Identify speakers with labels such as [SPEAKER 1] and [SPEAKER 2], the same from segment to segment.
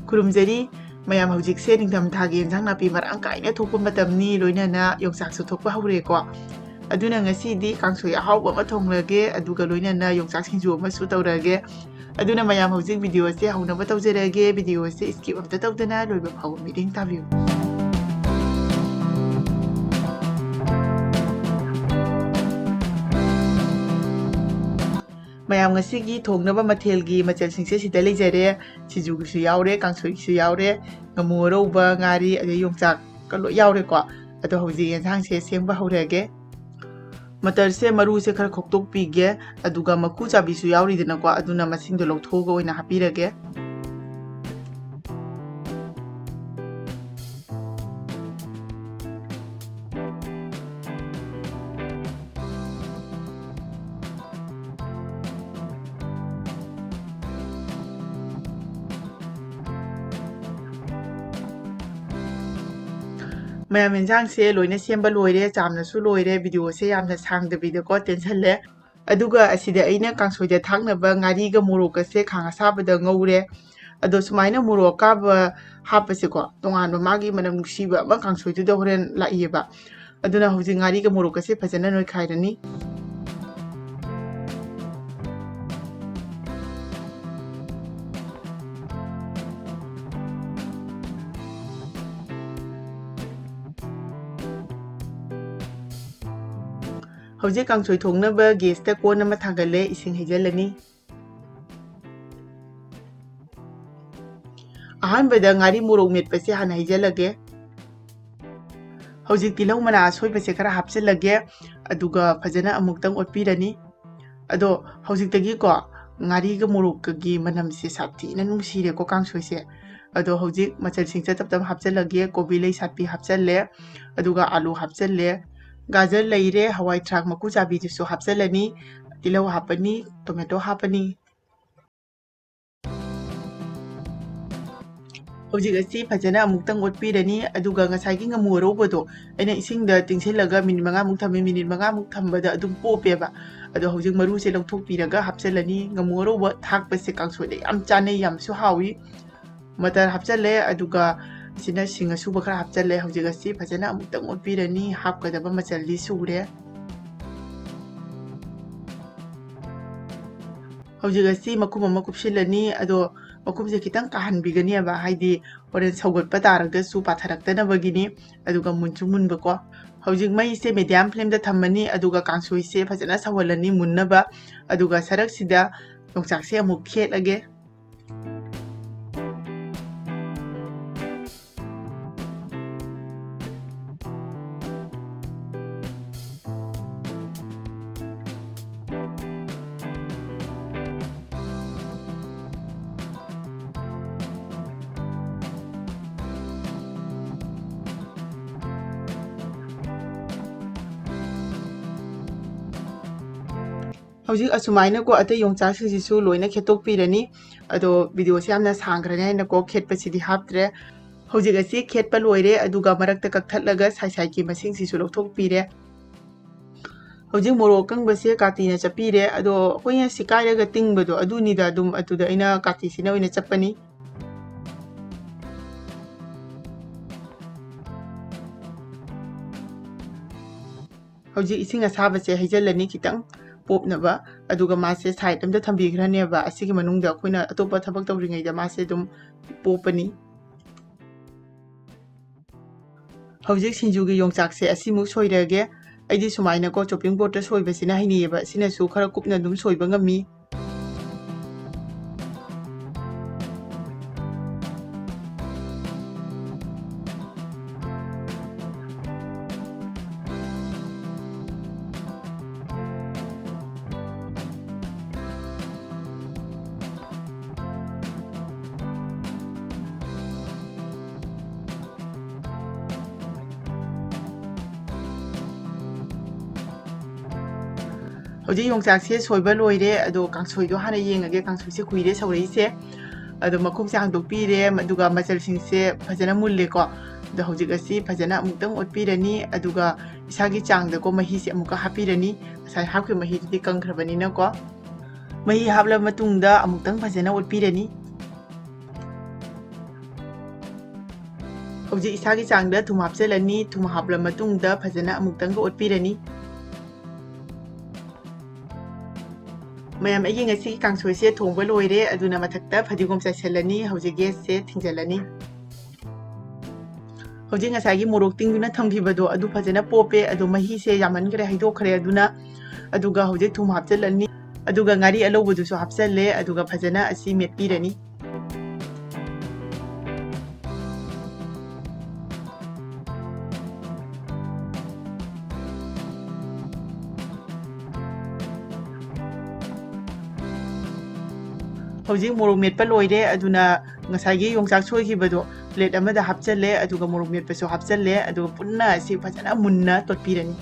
[SPEAKER 1] ꯈꯨꯔꯨꯝꯖꯔꯤ ꯃꯌꯥꯝ ꯍꯧꯖꯤꯛꯁꯦ ꯅꯤꯡꯊꯝꯊꯥꯒꯤ ꯌꯦꯟꯁꯥꯡ ꯅꯥꯄꯤ ꯃꯔꯥꯡ ꯀꯥꯏꯅ ꯊꯣꯛꯄ ꯃꯇꯝꯅꯤ ꯂꯣꯏꯅꯅ ꯌꯣꯡꯆꯥꯛꯁꯨ ꯊꯣꯛꯄ ꯍꯧꯔꯦꯀꯣ ꯑꯗꯨꯅ ꯉꯁꯤꯗꯤ ꯀꯥꯡꯁꯣꯏ ꯑꯍꯥꯎꯕ ꯑꯃ ꯊꯣꯡꯂꯒꯦ ꯑꯗꯨꯒ ꯂꯣꯏꯅꯅ ꯌꯣꯡꯆꯥꯛ ꯁꯤꯡꯖꯨ ꯑꯃꯁꯨ ꯇꯧꯔꯒꯦ ꯑꯗꯨꯅ ꯃꯌꯥꯝ ꯍꯧꯖꯤꯛ ꯚꯤꯗꯤꯑꯣꯁꯦ ꯍꯧꯅꯕ ꯇꯧꯖꯔꯒꯦ ꯚꯤꯗꯤꯑꯣꯁꯦ ꯁ꯭ꯀꯤꯞ ꯑꯝꯇ ꯇꯧꯗꯅ ꯂꯣꯏꯕ ꯐꯥꯎꯕ ꯃꯤꯠꯌꯦꯡ ꯇꯥꯕꯤꯌꯨ ꯃꯌꯥꯝ ꯉꯁꯤꯒꯤ ꯊꯣꯡꯅꯕ ꯃꯊꯦꯜꯒꯤ ꯃꯆꯜꯁꯤꯡꯁꯦ ꯁꯤꯗ ꯂꯩꯖꯔꯦ ꯁꯤꯡꯖꯨꯒꯤꯁꯨ ꯌꯥꯎꯔꯦ ꯀꯥꯡꯁꯣꯏꯒꯤꯁꯨ ꯌꯥꯎꯔꯦ ꯉꯥꯃꯨ ꯑꯔꯧꯕ ꯉꯥꯔꯤ ꯑꯗꯩ ꯌꯣꯡꯆꯥꯛꯀ ꯂꯣꯏ ꯌꯥꯎꯔꯦꯀꯣ ꯑꯗꯣ ꯍꯧꯖꯤꯛ ꯌꯦꯟꯁꯥꯡꯁꯦ ꯁꯦꯝꯕ ꯍꯧꯔꯒꯦ ꯃꯇꯔꯁꯦ ꯃꯔꯨꯁꯦ ꯈꯔ ꯈꯣꯛꯇꯣꯛꯄꯤꯒꯦ ꯑꯗꯨꯒ ꯃꯀꯨ ꯆꯥꯕꯤꯁꯨ ꯌꯥꯎꯔꯤꯗꯅꯀꯣ ꯑꯗꯨꯅ ꯃꯁꯤꯡꯗꯣ ꯂꯧꯊꯣꯛꯑꯒ ꯑꯣꯏꯅ ꯍꯥꯞꯄꯤꯔꯒꯦ ꯃꯌꯥꯝ ꯌꯦꯟꯁꯥꯡꯁꯦ ꯂꯣꯏꯅ ꯁꯦꯝꯕ ꯂꯣꯏꯔꯦ ꯆꯥꯝꯅꯁꯨ ꯂꯣꯏꯔꯦ ꯚꯤꯗꯤꯑꯣꯁꯦ ꯌꯥꯝꯅ ꯁꯥꯡꯗꯕꯤꯗꯀꯣ ꯇꯦꯟꯁꯜꯂꯦ ꯑꯗꯨꯒ ꯑꯁꯤꯗ ꯑꯩꯅ ꯀꯥꯡꯁꯣꯏꯗ ꯊꯥꯛꯅꯕ ꯉꯥꯔꯤꯒ ꯃꯣꯔꯣꯛꯀꯁꯦ ꯈꯥꯡ ꯑꯁꯥꯕꯗ ꯉꯧꯔꯦ ꯑꯗꯣ ꯁꯨꯃꯥꯏꯅ ꯃꯣꯔꯣꯛ ꯑꯀꯥꯕ ꯍꯥꯞꯄꯁꯦꯀꯣ ꯇꯣꯉꯥꯟꯕ ꯃꯥꯒꯤ ꯃꯅꯝ ꯅꯨꯡꯁꯤꯕ ꯑꯃ ꯀꯥꯡꯁꯣꯏꯗꯨꯗ ꯍꯣꯔꯦꯟ ꯂꯥꯛꯏꯑꯕ ꯑꯗꯨꯅ ꯍꯧꯖꯤꯛ ꯉꯥꯔꯤꯒ ꯃꯣꯔꯣꯛꯀꯁꯦ ꯐꯖꯅ ꯅꯣꯏꯈꯥꯏꯔꯅꯤ ꯍꯧꯖꯤꯛ ꯀꯥꯡꯁꯣꯏ ꯊꯣꯡꯅꯕ ꯒꯦꯁꯇ ꯀꯣꯟ ꯑꯃ ꯊꯥꯡꯒꯠꯂꯦ ꯏꯁꯤꯡ ꯍꯩꯖꯤꯜꯂꯅꯤ ꯑꯍꯥꯟꯕꯗ ꯉꯥꯔꯤ ꯃꯣꯔꯣꯛ ꯃꯦꯠꯄꯁꯦ ꯍꯥꯟꯅ ꯍꯩꯖꯤꯜꯂꯒꯦ ꯍꯧꯖꯤꯛ ꯇꯤꯜꯍꯧ ꯃꯅꯥ ꯑꯁꯣꯏꯕꯁꯦ ꯈꯔ ꯍꯥꯞꯆꯤꯜꯂꯒꯦ ꯑꯗꯨꯒ ꯐꯖꯅ ꯑꯃꯨꯛꯇꯪ ꯑꯣꯠꯄꯤꯔꯅꯤ ꯑꯗꯣ ꯍꯧꯖꯤꯛꯇꯒꯤꯀꯣ ꯉꯥꯔꯤꯒ ꯃꯣꯔꯣꯛꯀꯒꯤ ꯃꯅꯝꯁꯦ ꯁꯥꯊꯤꯅ ꯅꯨꯡꯁꯤꯔꯦꯀꯣ ꯀꯥꯡꯁꯣꯏꯁꯦ ꯑꯗꯣ ꯍꯧꯖꯤꯛ ꯃꯆꯜꯁꯤꯡꯁꯦ ꯇꯞ ꯇꯞꯅ ꯍꯥꯞꯆꯤꯜꯂꯒꯦ ꯀꯣꯕꯤ ꯂꯩ ꯁꯥꯠꯄꯤ ꯍꯥꯞꯆꯤꯜꯂꯦ ꯑꯗꯨꯒ ꯑꯥꯂꯨ ꯍꯥꯞꯆꯤꯜꯂꯦ ꯒꯥꯖꯔ ꯂꯩꯔꯦ ꯍꯋꯥꯏ ꯊꯔꯥꯛ ꯃꯀꯨ ꯆꯥꯕꯤꯗꯨꯁꯨ ꯍꯥꯞꯆꯤꯜꯂꯅꯤ ꯇꯤꯜꯍꯧ ꯍꯥꯞꯄꯅꯤ ꯇꯣꯃꯦꯇꯣ ꯍꯥꯞꯄꯅꯤ ꯍꯧꯖꯤꯛ ꯑꯁꯤ ꯐꯖꯅ ꯑꯃꯨꯛꯇꯪ ꯑꯣꯠꯄꯤꯔꯅꯤ ꯑꯗꯨꯒ ꯉꯁꯥꯏꯒꯤ ꯉꯥꯃꯨ ꯑꯔꯧꯕꯗꯣ ꯑꯩꯅ ꯏꯁꯤꯡꯗ ꯇꯤꯡꯁꯤꯜꯂꯒ ꯃꯤꯅꯤꯠ 5ꯃꯨꯛ ꯊꯝꯃꯤ ꯃꯤꯅꯤꯠ 5ꯃꯨꯛ ꯊꯝꯕꯗ ꯑꯗꯨꯝ ꯄꯣꯞꯄꯦꯕ ꯑꯗꯣ ꯍꯧꯖꯤꯛ ꯃꯔꯨꯁꯦ ꯂꯧꯊꯣꯛꯄꯤꯔꯒ ꯍꯥꯞꯆꯤꯜꯂꯅꯤ ꯉꯥꯃꯨ ꯑꯔꯧꯕ ꯊꯥꯛꯄꯁꯦ ꯀꯥꯡꯁꯣꯏꯗ ꯌꯥꯝ ꯆꯥꯅꯩ ꯌꯥꯝꯁꯨ ꯍꯥꯎꯏ ꯃꯇꯔ ꯍꯥꯞꯆꯤꯜꯂꯦ ꯑꯗꯨꯒ ꯑꯁꯤꯅ ꯁꯤꯡ ꯑꯁꯨꯕ ꯈꯔ ꯍꯥꯞꯆꯤꯜꯂꯦ ꯍꯧꯖꯤꯛ ꯑꯁꯤ ꯐꯖꯅ ꯑꯃꯨꯛꯇꯪ ꯑꯣꯠꯄꯤꯔꯅꯤ ꯍꯥꯞꯀꯗꯕ ꯃꯆꯜꯗꯤ ꯁꯨꯔꯦ ꯍꯧꯖꯤꯛ ꯑꯁꯤ ꯃꯈꯨꯝ ꯑꯃ ꯀꯨꯞꯁꯤꯜꯂꯅꯤ ꯑꯗꯣ ꯃꯈꯨꯝꯁꯦ ꯈꯤꯇꯪ ꯀꯥꯍꯟꯕꯤꯒꯅꯦꯕ ꯍꯥꯏꯗꯤ ꯍꯣꯔꯦꯟ ꯁꯧꯒꯠꯄ ꯇꯥꯔꯒꯁꯨ ꯄꯥꯊꯔꯛꯇꯅꯕꯒꯤꯅꯤ ꯑꯗꯨꯒ ꯃꯨꯟꯁꯨ ꯃꯨꯟꯕꯀꯣ ꯍꯧꯖꯤꯛ ꯃꯩꯁꯦ ꯃꯦꯗꯤꯌꯝ ꯐ꯭ꯂꯦꯝꯗ ꯊꯝꯃꯅꯤ ꯑꯗꯨꯒ ꯀꯥꯡꯁꯣꯏꯁꯦ ꯐꯖꯅ ꯁꯧꯍꯜꯂꯅꯤ ꯃꯨꯟꯅꯕ ꯑꯗꯨꯒ ꯁꯔꯛꯁꯤꯗ ꯌꯣꯡꯆꯥꯛꯁꯦ ꯑꯃꯨꯛ ꯈꯦꯠꯂꯒꯦ ꯍꯧꯖꯤꯛ ꯑꯁꯨꯃꯥꯏꯅꯀꯣ ꯑꯇꯩ ꯌꯣꯡꯆꯥꯛꯁꯤꯡꯁꯤꯁꯨ ꯂꯣꯏꯅ ꯈꯦꯠꯇꯣꯛꯄꯤꯔꯅꯤ ꯑꯗꯣ ꯚꯤꯗꯤꯑꯣꯁꯦ ꯌꯥꯝꯅ ꯁꯥꯡꯈ꯭ꯔꯅꯤ ꯍꯥꯏꯅꯀꯣ ꯈꯦꯠꯄꯁꯤꯗꯤ ꯍꯥꯞꯇ꯭ꯔꯦ ꯍꯧꯖꯤꯛ ꯑꯁꯤ ꯈꯦꯠꯄ ꯂꯣꯏꯔꯦ ꯑꯗꯨꯒ ꯃꯔꯛꯇ ꯀꯛꯊꯠꯂꯒ ꯁꯥꯏꯠꯀꯤ ꯃꯁꯤꯡꯁꯤꯁꯨ ꯂꯧꯊꯣꯛꯄꯤꯔꯦ ꯍꯧꯖꯤꯛ ꯃꯣꯔꯣꯛ ꯑꯀꯪꯕꯁꯦ ꯀꯥꯇꯤꯅ ꯆꯞꯄꯤꯔꯦ ꯑꯗꯣ ꯑꯩꯈꯣꯏꯅ ꯁꯤꯀꯥꯏꯔꯒ ꯇꯤꯡꯕꯗꯣ ꯑꯗꯨꯅꯤꯗ ꯑꯗꯨꯗ ꯑꯩꯅ ꯀꯥꯇꯤꯁꯤꯅ ꯑꯣꯏꯅ ꯆꯞꯄꯅꯤ ꯍꯧꯖꯤꯛ ꯏꯁꯤꯡ ꯑꯁꯥꯕꯁꯦ ꯍꯩꯖꯤꯜꯂꯅꯤ ꯈꯤꯇꯪ ꯄꯣꯞꯅꯕ ꯑꯗꯨꯒ ꯃꯥꯁꯦ ꯁꯥꯏꯠ ꯑꯝꯗ ꯊꯝꯕꯤꯈ꯭ꯔꯅꯦꯕ ꯑꯁꯤꯒꯤ ꯃꯅꯨꯡꯗ ꯑꯩꯈꯣꯏꯅ ꯑꯇꯣꯞꯄ ꯊꯕꯛ ꯇꯧꯔꯤꯉꯩꯗ ꯃꯥꯁꯦ ꯑꯗꯨꯝ ꯄꯣꯞꯄꯅꯤ ꯍꯧꯖꯤꯛ ꯁꯤꯡꯖꯨꯒꯤ ꯌꯣꯡꯆꯥꯛꯁꯦ ꯑꯁꯤꯃꯨꯛ ꯁꯣꯏꯔꯒꯦ ꯑꯩꯗꯤ ꯁꯨꯃꯥꯏꯅꯀꯣ ꯆꯣꯞꯄꯤꯡ ꯕꯣꯔꯗꯇ ꯁꯣꯏꯕꯁꯤꯅ ꯍꯩꯅꯩꯌꯦꯕ ꯁꯤꯅꯁꯨ ꯈꯔ ꯀꯨꯞꯅ ꯑꯗꯨꯝ ꯁꯣꯏꯕ ꯉꯝꯃꯤ ꯍꯧꯖꯤꯛ ꯌꯣꯡꯆꯥꯛꯁꯦ ꯁꯣꯏꯕ ꯂꯣꯏꯔꯦ ꯑꯗꯣ ꯀꯥꯡꯁꯣꯏꯗꯣ ꯍꯥꯟꯅ ꯌꯦꯡꯉꯒꯦ ꯀꯥꯡꯁꯣꯏꯁꯦ ꯀꯨꯏꯔꯦ ꯁꯧꯔꯛꯏꯁꯦ ꯑꯗꯣ ꯃꯈꯨꯝꯁꯦ ꯍꯥꯡꯗꯣꯛꯄꯤꯔꯦ ꯑꯗꯨꯒ ꯃꯆꯜꯁꯤꯡꯁꯦ ꯐꯖꯅ ꯃꯨꯜꯂꯦꯀꯣ ꯑꯗꯣ ꯍꯧꯖꯤꯛ ꯑꯁꯤ ꯐꯖꯅ ꯑꯃꯨꯛꯇꯪ ꯑꯣꯠꯄꯤꯔꯅꯤ ꯑꯗꯨꯒ ꯏꯁꯥꯒꯤ ꯆꯥꯡꯗꯀꯣ ꯃꯍꯤꯁꯦ ꯑꯃꯨꯛꯀ ꯍꯥꯞꯄꯤꯔꯅꯤ ꯉꯁꯥꯏ ꯍꯥꯞꯈꯤꯕ ꯃꯍꯤꯗꯨꯗꯤ ꯀꯪꯈ꯭ꯔꯕꯅꯤꯅꯀꯣ ꯃꯍꯤ ꯍꯥꯞꯂꯕ ꯃꯇꯨꯡꯗ ꯑꯃꯨꯛꯇꯪ ꯐꯖꯅ ꯑꯣꯠꯄꯤꯔꯅꯤ ꯍꯧꯖꯤꯛ ꯏꯁꯥꯒꯤ ꯆꯥꯡꯗ ꯊꯨꯝ ꯍꯥꯞꯆꯤꯜꯂꯅꯤ ꯊꯨꯝ ꯍꯥꯞꯂ ꯃꯇꯨꯡꯗ ꯐꯖꯅ ꯑꯃꯨꯛꯇꯪꯒ ꯑꯣꯠꯄꯤꯔꯅꯤ ꯃꯌꯥꯝ ꯑꯩꯒꯤ ꯉꯁꯤꯒꯤ ꯀꯥꯡꯁꯣꯏꯁꯦ ꯊꯣꯡꯕ ꯂꯣꯏꯔꯦ ꯑꯗꯨꯅ ꯃꯊꯛꯇ ꯐꯗꯤꯒꯣꯝ ꯆꯥꯏꯁꯤꯜꯂꯅꯤ ꯍꯧꯖꯤꯛ ꯒꯦꯁꯁꯦ ꯊꯤꯡꯖꯤꯜꯂꯅꯤ ꯍꯧꯖꯤꯛ ꯉꯁꯥꯏꯒꯤ ꯃꯣꯔꯣꯛ ꯇꯤꯡꯗꯨꯅ ꯊꯝꯈꯤꯕꯗꯣ ꯑꯗꯨ ꯐꯖꯅ ꯄꯣꯞꯄꯦ ꯑꯗꯣ ꯃꯍꯤꯁꯦ ꯌꯥꯝꯃꯟꯈ꯭ꯔꯦ ꯍꯩꯗꯣꯛꯈ꯭ꯔꯦ ꯑꯗꯨꯒ ꯍꯧꯖꯤꯛ ꯊꯨꯝ ꯍꯥꯞꯆꯤꯜꯂꯅꯤ ꯑꯗꯨꯒ ꯉꯥꯔꯤ ꯑꯂꯧꯕꯗꯨꯁꯨ ꯍꯥꯞꯆꯜꯂꯦ ꯑꯗꯨꯒ ꯐꯖꯅ ꯑꯁꯤ ꯃꯦꯠꯄꯤꯔꯅꯤ ꯍꯧꯖꯤꯛ ꯃꯣꯔꯣꯛ ꯃꯦꯠꯄ ꯂꯣꯏꯔꯦ ꯑꯗꯨꯅ ꯉꯁꯥꯏꯒꯤ ꯌꯣꯡꯆꯥꯛ ꯁꯣꯏꯈꯤꯕꯗꯣ ꯄ꯭ꯂꯦꯠ ꯑꯃꯗ ꯍꯥꯞꯆꯜꯂꯦ ꯑꯗꯨꯒ ꯃꯣꯔꯣꯛ ꯃꯦꯠꯄꯁꯨ ꯍꯥꯞꯆꯜꯂꯦ ꯑꯗꯨꯒ ꯄꯨꯟꯅ ꯑꯁꯤ ꯐꯖꯅ ꯃꯨꯟꯅ ꯇꯣꯠꯄꯤꯔꯅꯤ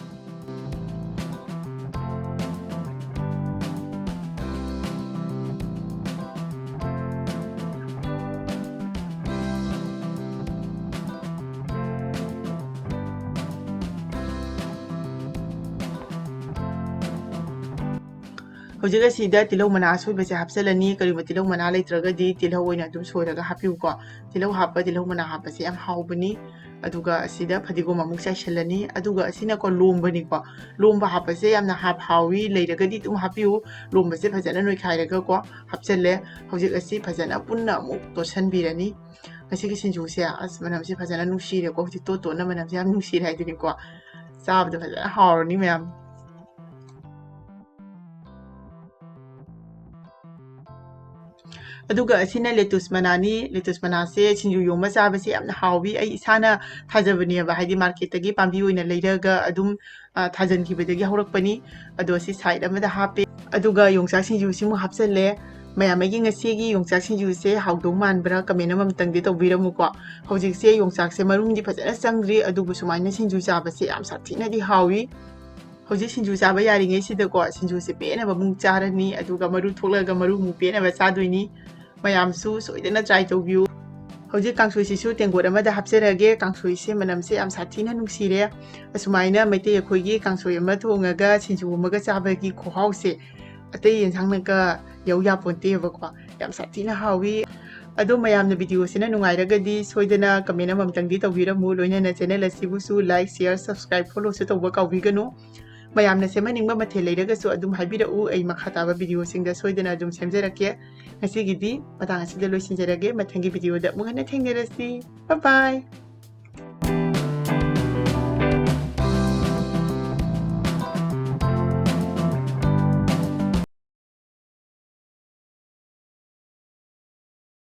[SPEAKER 1] ꯍꯧꯖꯤꯛ ꯑꯁꯤꯗ ꯇꯤꯜꯍꯧ ꯃꯅꯥ ꯑꯁꯣꯏꯕꯁꯦ ꯍꯥꯞꯆꯜꯂꯅꯤ ꯀꯔꯤꯒꯨꯝꯕ ꯇꯤꯜꯍꯧ ꯃꯅꯥ ꯂꯩꯇ꯭ꯔꯒꯗꯤ ꯇꯤꯜꯍꯧ ꯑꯣꯏꯅ ꯑꯗꯨꯝ ꯁꯣꯏꯔꯒ ꯍꯥꯞꯄꯤꯌꯨꯀꯣ ꯇꯤꯜꯍꯧ ꯍꯥꯞꯄ ꯇꯤꯜꯍꯧ ꯃꯅꯥ ꯍꯥꯞꯄꯁꯦ ꯌꯥꯝ ꯍꯥꯎꯕꯅꯤ ꯑꯗꯨꯒ ꯑꯁꯤꯗ ꯐꯗꯤꯒꯣꯝ ꯑꯃꯨꯛ ꯆꯥꯏꯁꯤꯜꯂꯅꯤ ꯑꯗꯨꯒ ꯑꯁꯤꯅꯀꯣ ꯂꯣꯝꯕꯅꯤꯀꯣ ꯂꯣꯝꯕ ꯍꯥꯞꯄꯁꯦ ꯌꯥꯝꯅ ꯍꯥꯎꯋꯤ ꯂꯩꯔꯒꯗꯤ ꯑꯗꯨꯝ ꯍꯥꯞꯄꯤꯌꯨ ꯂꯣꯝꯕꯁꯦ ꯐꯖꯅ ꯅꯣꯏꯈꯥꯏꯔꯒꯀꯣ ꯍꯥꯞꯆꯜꯂꯦ ꯍꯧꯖꯤꯛ ꯑꯁꯤ ꯐꯖꯅ ꯄꯨꯟꯅ ꯑꯃꯨꯛ ꯇꯣꯠꯁꯟꯕꯤꯔꯅꯤ ꯉꯁꯤꯒꯤ ꯁꯤꯡꯖꯨꯁꯦ ꯑꯁ ꯃꯅꯝꯁꯦ ꯐꯖꯅ ꯅꯨꯡꯁꯤꯔꯦꯀꯣ ꯍꯧꯖꯤꯛ ꯇꯣꯠꯅ ꯃꯅꯝꯁꯦ ꯌꯥꯝ ꯅꯨꯡꯁꯤꯔꯦ ꯍꯥꯏꯗꯨꯅꯤꯀꯣ ꯆꯥꯕꯗ ꯐꯖꯅ ꯍꯥꯎꯔꯅꯤ ꯃꯌꯥꯝ ꯑꯗꯨꯒ ꯑꯁꯤꯅ ꯂꯦꯇꯨꯁ ꯃꯅꯥꯅꯤ ꯂꯦꯇꯨꯁ ꯃꯅꯥꯁꯦ ꯁꯤꯡꯖꯨ ꯌꯣꯝꯕ ꯆꯥꯕꯁꯦ ꯌꯥꯝꯅ ꯍꯥꯎꯋꯤ ꯑꯩ ꯏꯁꯥꯅ ꯊꯥꯖꯕꯅꯦꯕ ꯍꯥꯏꯗꯤ ꯃꯥꯔꯀꯦꯠꯇꯒꯤ ꯄꯥꯝꯕꯤ ꯑꯣꯏꯅ ꯂꯩꯔꯒ ꯑꯗꯨꯝ ꯊꯥꯖꯟꯈꯤꯕꯗꯒꯤ ꯍꯧꯔꯛꯄꯅꯤ ꯑꯗꯣ ꯁꯤ ꯁꯥꯏꯠ ꯑꯃꯗ ꯍꯥꯞꯄꯦ ꯑꯗꯨꯒ ꯌꯣꯡꯆꯥꯛ ꯁꯤꯡꯖꯨꯁꯤꯃꯨꯛ ꯍꯥꯞꯆꯜꯂꯦ ꯃꯌꯥꯝ ꯑꯩꯒꯤ ꯉꯁꯤꯒꯤ ꯌꯣꯡꯆꯥꯛ ꯁꯤꯡꯖꯨꯁꯦ ꯍꯥꯎꯗꯧ ꯃꯥꯟꯕ꯭ꯔꯥ ꯀꯃꯦꯟ ꯑꯃꯇꯪꯗꯤ ꯇꯧꯕꯤꯔꯝꯃꯨꯀꯣ ꯍꯧꯖꯤꯛꯁꯦ ꯌꯣꯡꯆꯥꯛꯁꯦ ꯃꯔꯨꯝꯗꯤ ꯐꯖꯅ ꯆꯪꯗ꯭ꯔꯤ ꯑꯗꯨꯕꯨ ꯁꯨꯃꯥꯏꯅ ꯁꯤꯡꯖꯨ ꯆꯥꯕꯁꯦ ꯌꯥꯝ ꯁꯥꯊꯤꯅꯗꯤ ꯍꯥꯎꯋꯤ ꯍꯧꯖꯤꯛ ꯁꯤꯡꯖꯨ ꯆꯥꯕ ꯌꯥꯔꯤꯉꯩꯁꯤꯗꯀꯣ ꯁꯤꯡꯖꯨꯁꯦ ꯄꯦꯟꯅꯕ ꯑꯃꯨꯛ ꯆꯥꯔꯅꯤ ꯑꯗꯨꯒ ꯃꯔꯨ ꯊꯣꯛꯂꯒ ꯃꯔꯨ ꯑꯃꯨꯛ ꯄꯦꯟꯅꯕ ꯆꯥꯗꯣꯏꯅꯤ ꯃꯌꯥꯝꯁꯨ ꯁꯣꯏꯗꯅ ꯇ꯭ꯔꯥꯏ ꯇꯧꯕꯤꯌꯨ ꯍꯧꯖꯤꯛ ꯀꯥꯡꯁꯣꯏꯁꯤꯁꯨ ꯇꯦꯡꯀꯣꯠ ꯑꯃꯗ ꯍꯥꯞꯆꯔꯒꯦ ꯀꯥꯡꯁꯣꯏꯁꯦ ꯃꯅꯝꯁꯦ ꯌꯥꯝ ꯁꯥꯊꯤꯅ ꯅꯨꯡꯁꯤꯔꯦ ꯑꯁꯨꯃꯥꯏꯅ ꯃꯩꯇꯩ ꯑꯩꯈꯣꯏꯒꯤ ꯀꯥꯡꯁꯣꯏ ꯑꯃ ꯊꯣꯡꯉꯒ ꯁꯤꯡꯖꯨ ꯑꯃꯒ ꯆꯥꯕꯒꯤ ꯈꯨꯍꯥꯎꯁꯦ ꯑꯇꯩ ꯌꯦꯟꯁꯥꯡꯅꯒ ꯌꯧ ꯌꯥꯄꯣꯟꯇꯦꯕꯀꯣ ꯌꯥꯝ ꯁꯥꯊꯤꯅ ꯍꯥꯎꯋꯤ ꯑꯗꯣ ꯃꯌꯥꯝꯅ ꯚꯤꯗꯤꯑꯣꯁꯤꯅ ꯅꯨꯡꯉꯥꯏꯔꯒꯗꯤ ꯁꯣꯏꯗꯅ ꯀꯃꯦꯟ ꯑꯃꯇꯪꯗꯤ ꯇꯧꯕꯤꯔꯝꯃꯨ ꯂꯣꯏꯅꯅ ꯆꯦꯅꯦꯜ ꯑꯁꯤꯕꯨꯁꯨ ꯂꯥꯏꯛ ꯁꯤꯌꯔ ꯁꯕꯁꯀ꯭ꯔꯥꯏꯕ ꯐꯣꯂꯣꯁꯨ ꯇꯧꯕ ꯀꯥꯎꯕꯤꯒꯅꯨ ꯃꯌꯥꯝꯅ ꯁꯦꯝꯍꯟꯅꯤꯡꯕ ꯃꯊꯦꯜ ꯂꯩꯔꯒꯁꯨ ꯑꯗꯨꯝ ꯍꯥꯏꯕꯤꯔꯛꯎ ꯑꯩ ꯃꯈꯥ ꯇꯥꯕ ꯚꯤꯗꯤꯑꯣꯁꯤꯡꯗ ꯁꯣꯏꯗꯅ ꯑꯗꯨꯝ ꯁꯦꯝꯖꯔꯛꯀꯦ ꯉꯁꯤꯒꯤꯗꯤ ꯃꯇꯥꯡ ꯑꯁꯤꯗ ꯂꯣꯏꯁꯤꯟꯖꯔꯒꯦ ꯃꯊꯪꯒꯤ ꯚꯤꯗꯤꯑꯣꯗ ꯑꯃꯨꯛ ꯍꯟꯅ ꯊꯦꯡꯅꯔꯁꯤ ꯕꯥꯏ ꯕꯥꯏ